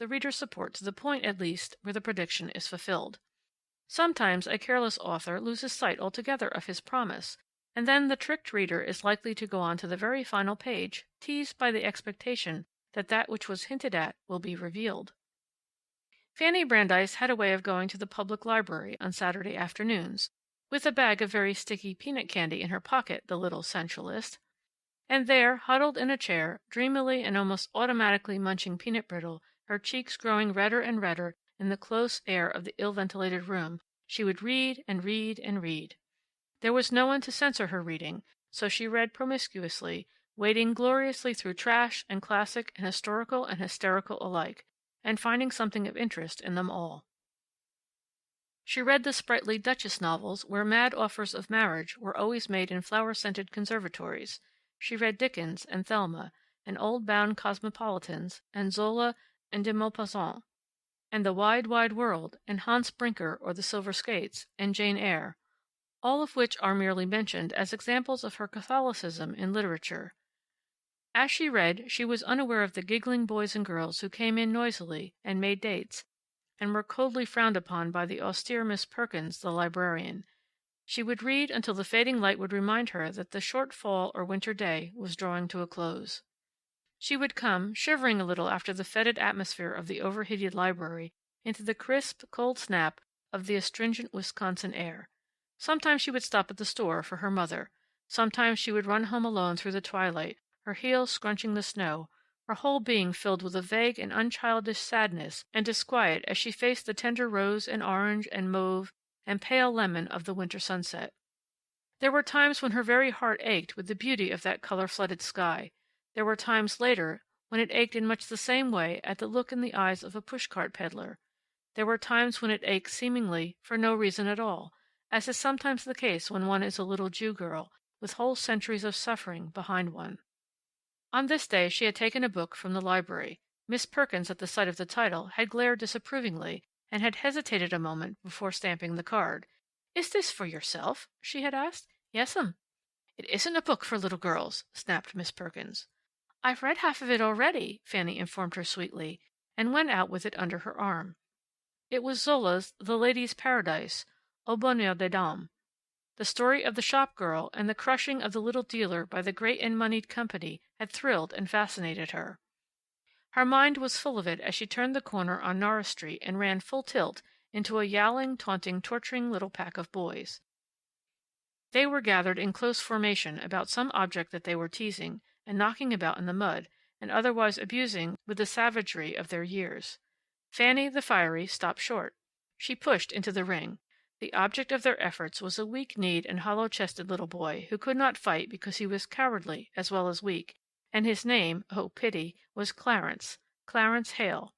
the reader's support to the point, at least, where the prediction is fulfilled. Sometimes a careless author loses sight altogether of his promise, and then the tricked reader is likely to go on to the very final page, teased by the expectation that that which was hinted at will be revealed. Fanny Brandeis had a way of going to the public library on Saturday afternoons, with a bag of very sticky peanut candy in her pocket, the little sensualist. And there, huddled in a chair, dreamily and almost automatically munching peanut brittle, her cheeks growing redder and redder in the close air of the ill-ventilated room, she would read and read and read. There was no one to censor her reading, so she read promiscuously, wading gloriously through trash and classic and historical and hysterical alike, and finding something of interest in them all. She read the sprightly Duchess novels where mad offers of marriage were always made in flower-scented conservatories. She read Dickens and Thelma, and old-bound cosmopolitans, and Zola and de Maupassant, and The Wide, Wide World, and Hans Brinker or The Silver Skates, and Jane Eyre, all of which are merely mentioned as examples of her Catholicism in literature. As she read, she was unaware of the giggling boys and girls who came in noisily and made dates, and were coldly frowned upon by the austere Miss Perkins, the librarian. She would read until the fading light would remind her that the short fall or winter day was drawing to a close. She would come, shivering a little after the fetid atmosphere of the overheated library, into the crisp, cold snap of the astringent Wisconsin air. Sometimes she would stop at the store for her mother. Sometimes she would run home alone through the twilight, her heels scrunching the snow, her whole being filled with a vague and unchildish sadness and disquiet as she faced the tender rose and orange and mauve and pale lemon of the winter sunset. There were times when her very heart ached with the beauty of that color-flooded sky. There were times later when it ached in much the same way at the look in the eyes of a pushcart peddler. There were times when it ached seemingly for no reason at all, as is sometimes the case when one is a little Jew girl, with whole centuries of suffering behind one. On this day she had taken a book from the library. Miss Perkins, at the sight of the title, had glared disapprovingly, and had hesitated a moment before stamping the card. "Is this for yourself?" she had asked. "Yes'm." "It isn't a book for little girls," snapped Miss Perkins. "I've read half of it already," Fanny informed her sweetly, and went out with it under her arm. It was Zola's The Lady's Paradise, Au Bonheur des Dames. The story of the shop girl and the crushing of the little dealer by the great and moneyed company had thrilled and fascinated her. Her mind was full of it as she turned the corner on Norris Street and ran full tilt into a yowling, taunting, torturing little pack of boys. They were gathered in close formation about some object that they were teasing, and knocking about in the mud, and otherwise abusing with the savagery of their years. Fanny, the fiery, stopped short. She pushed into the ring. The object of their efforts was a weak-kneed and hollow-chested little boy who could not fight because he was cowardly as well as weak, and his name, oh pity, was Clarence Hale.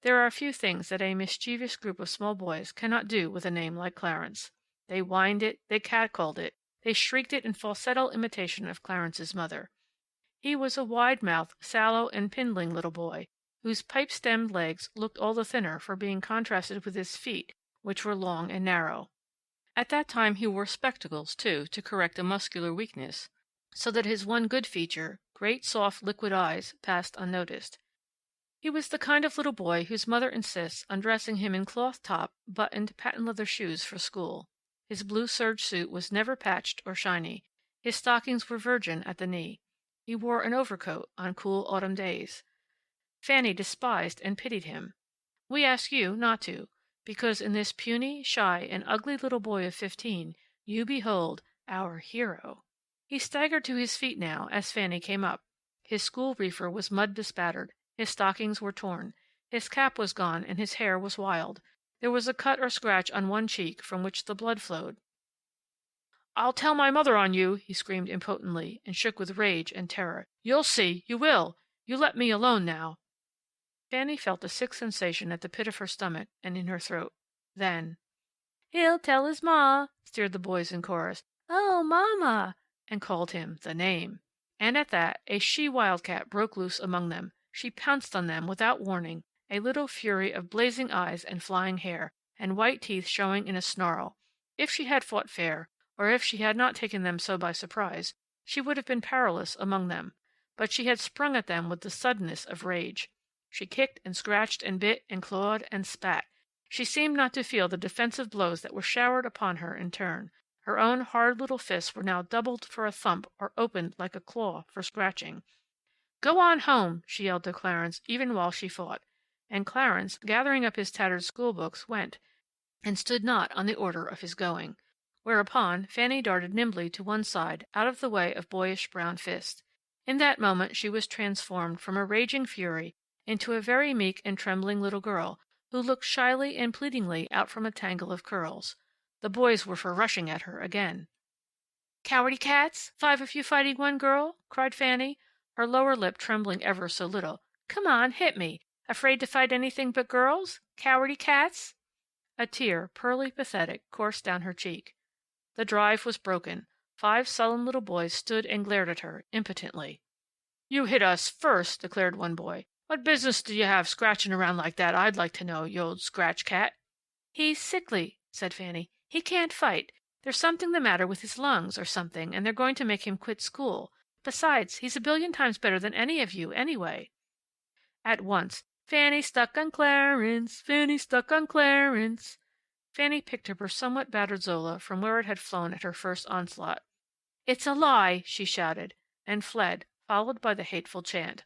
There are few things that a mischievous group of small boys cannot do with a name like Clarence. They whined it, they catcalled it, they shrieked it in falsetto imitation of Clarence's mother. He was a wide-mouthed, sallow, and pindling little boy, whose pipe-stemmed legs looked all the thinner for being contrasted with his feet, which were long and narrow. At that time he wore spectacles, too, to correct a muscular weakness, so that his one good feature, great, soft, liquid eyes, passed unnoticed. He was the kind of little boy whose mother insists on dressing him in cloth top, buttoned, patent leather shoes for school. His blue serge suit was never patched or shiny. His stockings were virgin at the knee. He wore an overcoat on cool autumn days. Fanny despised and pitied him. We ask you not to, because in this puny, shy, and ugly little boy of 15 you behold our hero. He staggered to his feet now as Fanny came up. His school reefer was mud-bespattered. His stockings were torn. His cap was gone, and his hair was wild. There was a cut or scratch on one cheek from which the blood flowed. "I'll tell my mother on you," he screamed impotently, and shook with rage and terror. "You'll see. You will. You let me alone now." Fanny felt a sick sensation at the pit of her stomach and in her throat. Then, "He'll tell his ma," sneered the boys in chorus. "Oh, Mama," and called him the name. And at that a she-wildcat broke loose among them. She pounced on them without warning, a little fury of blazing eyes and flying hair, and white teeth showing in a snarl. If she had fought fair, or if she had not taken them so by surprise, she would have been powerless among them. But she had sprung at them with the suddenness of rage. She kicked and scratched and bit and clawed and spat. She seemed not to feel the defensive blows that were showered upon her in turn. Her own hard little fists were now doubled for a thump or opened like a claw for scratching. "Go on home!" she yelled to Clarence, even while she fought. And Clarence, gathering up his tattered schoolbooks, went, and stood not on the order of his going. Whereupon Fanny darted nimbly to one side, out of the way of boyish brown fists. In that moment she was transformed from a raging fury into a very meek and trembling little girl, who looked shyly and pleadingly out from a tangle of curls. The boys were for rushing at her again. "Cowardy cats! 5 of you fighting one girl!" cried Fanny, her lower lip trembling ever so little. "Come on, hit me! Afraid to fight anything but girls? Cowardy cats!" A tear, pearly pathetic, coursed down her cheek. The drive was broken. 5 sullen little boys stood and glared at her, impotently. "You hit us first," declared one boy. "What business do you have scratching around like that, I'd like to know, you old scratch cat?" "He's sickly," said Fanny. "He can't fight. There's something the matter with his lungs, or something, and they're going to make him quit school. Besides, he's a billion times better than any of you, anyway." At once, "Fanny stuck on Clarence! Fanny stuck on Clarence!" Fanny picked up her somewhat battered Zola from where it had flown at her first onslaught. "It's a lie!" she shouted, and fled, followed by the hateful chant.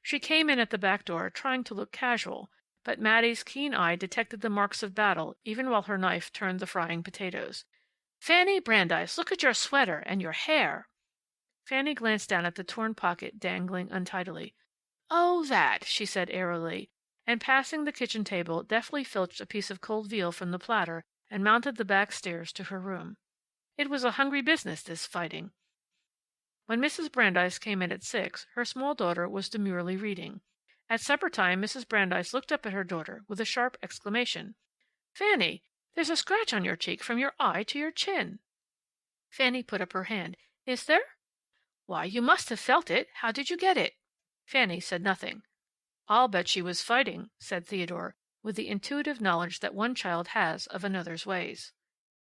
She came in at the back door, trying to look casual, but Mattie's keen eye detected the marks of battle even while her knife turned the frying potatoes. "Fanny Brandeis, look at your sweater and your hair!" Fanny glanced down at the torn pocket dangling untidily. "Oh, that!" she said airily, and passing the kitchen table deftly filched a piece of cold veal from the platter and mounted the back stairs to her room. It was a hungry business, this fighting. When Mrs. Brandeis came in at 6, her small daughter was demurely reading. At supper time Mrs. Brandeis looked up at her daughter with a sharp exclamation. "Fanny, there's a scratch on your cheek from your eye to your chin." Fanny put up her hand. "Is there?" "Why, you must have felt it. How did you get it?" Fanny said nothing. "I'll bet she was fighting," said Theodore, with the intuitive knowledge that one child has of another's ways.